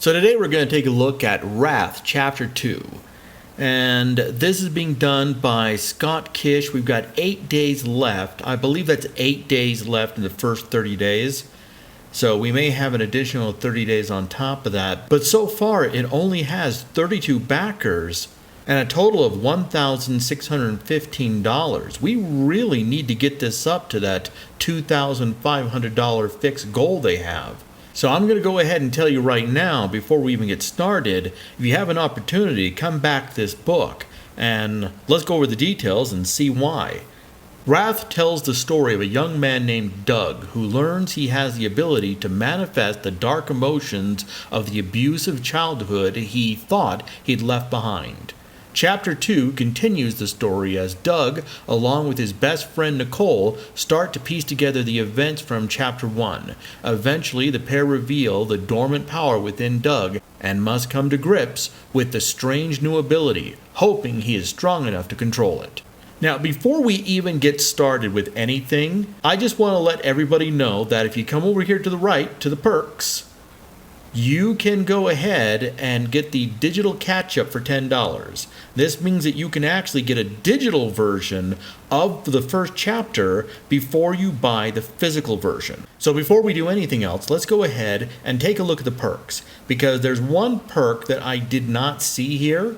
So today we're going to take a look at Wrath, Chapter 2. And this is being done by Scott Kish. We've got 8 days left. I believe that's 8 days left in the first 30 days. So we may have an additional 30 days on top of that. But so far, it only has 32 backers and a total of $1,615. We really need to get this up to that $2,500 fixed goal they have. So I'm going to go ahead and tell you right now, before we even get started, if you have an opportunity, come back to this book, and let's go over the details and see why. Wrath tells the story of a young man named Doug who learns he has the ability to manifest the dark emotions of the abusive childhood he thought he'd left behind. Chapter 2 continues the story as Doug, along with his best friend Nicole, start to piece together the events from Chapter 1. Eventually, the pair reveal the dormant power within Doug and must come to grips with the strange new ability, hoping he is strong enough to control it. Now, before we even get started with anything, I just want to let everybody know that if you come over here to the right, to the perks, you can go ahead and get the digital catch-up for $10. This means that you can actually get a digital version of the first chapter before you buy the physical version. So before we do anything else, let's go ahead and take a look at the perks, because there's one perk that I did not see here.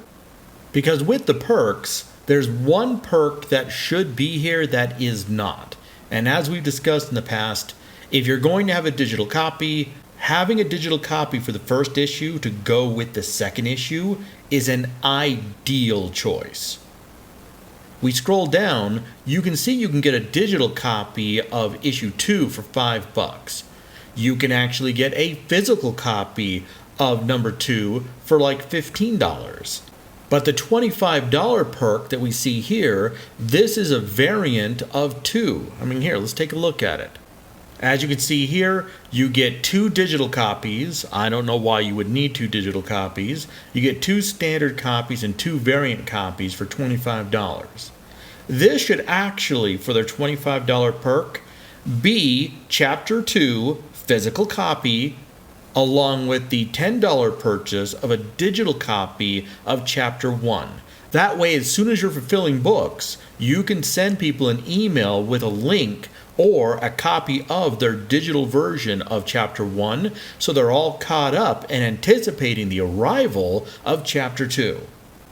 Because with the perks, there's one perk that should be here that is not. And as we've discussed in the past, if you're going to have a digital copy, having a digital copy for the first issue to go with the second issue is an ideal choice. We scroll down, you can see you can get a digital copy of issue 2 for $5. You can actually get a physical copy of number 2 for like $15. But the $25 perk that we see here, this is a variant of 2. I mean, here, let's take a look at it. As you can see here, you get 2 digital copies. I don't know why you would need 2 digital copies. You get 2 standard copies and 2 variant copies for $25. This should actually, for their $25 perk, be Chapter 2 physical copy, along with the $10 purchase of a digital copy of Chapter 1. That way, as soon as you're fulfilling books, you can send people an email with a link or a copy of their digital version of Chapter 1, so they're all caught up and anticipating the arrival of Chapter 2.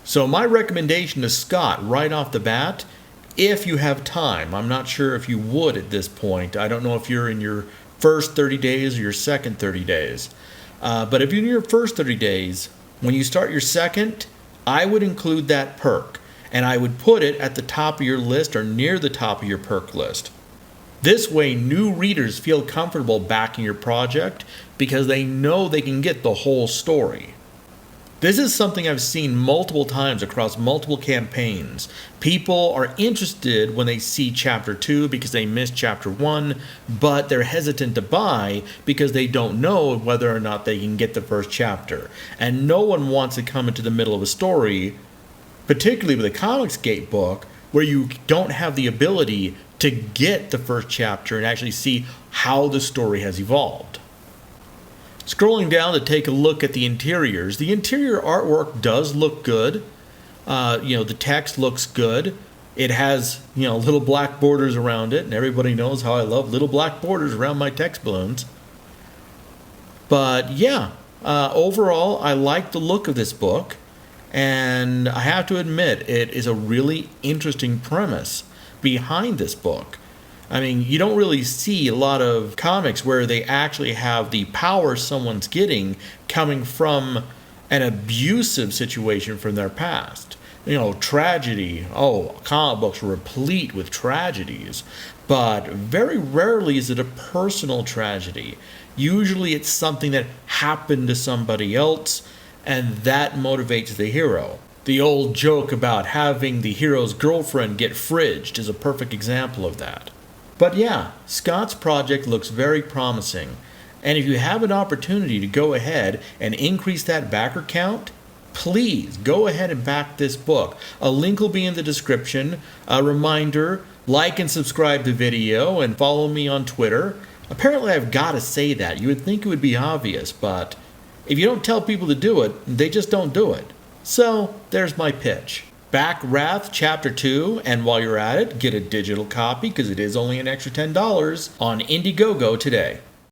So my recommendation to Scott right off the bat, if you have time, I'm not sure if you would at this point. I don't know if you're in your first 30 days or your second 30 days. But if you're in your first 30 days, when you start your second, I would include that perk, and I would put it at the top of your list or near the top of your perk list. This way, new readers feel comfortable backing your project because they know they can get the whole story. This is something I've seen multiple times across multiple campaigns. People are interested when they see Chapter 2 because they missed Chapter 1, but they're hesitant to buy because they don't know whether or not they can get the first chapter. And no one wants to come into the middle of a story, particularly with a Comicsgate book, where you don't have the ability to get the first chapter and actually see how the story has evolved. Scrolling down to take a look at the interiors, the interior artwork does look good. The text looks good. It has, little black borders around it, and everybody knows how I love little black borders around my text balloons. But yeah, overall, I like the look of this book, and I have to admit, it is a really interesting premise behind this book. I mean, you don't really see a lot of comics where they actually have the power someone's getting coming from an abusive situation from their past. Tragedy. Comic books are replete with tragedies, but very rarely is it a personal tragedy. Usually it's something that happened to somebody else, and that motivates the hero. The old joke about having the hero's girlfriend get fridged is a perfect example of that. But yeah, Scott's project looks very promising, and if you have an opportunity to go ahead and increase that backer count, please go ahead and back this book. A link will be in the description. A reminder, like and subscribe to the video and follow me on Twitter. Apparently I've got to say that. You would think it would be obvious, but If you don't tell people to do it, they just don't do it. So, there's my pitch. Back Wrath Chapter 2, and while you're at it, get a digital copy because it is only an extra $10 on Indiegogo today.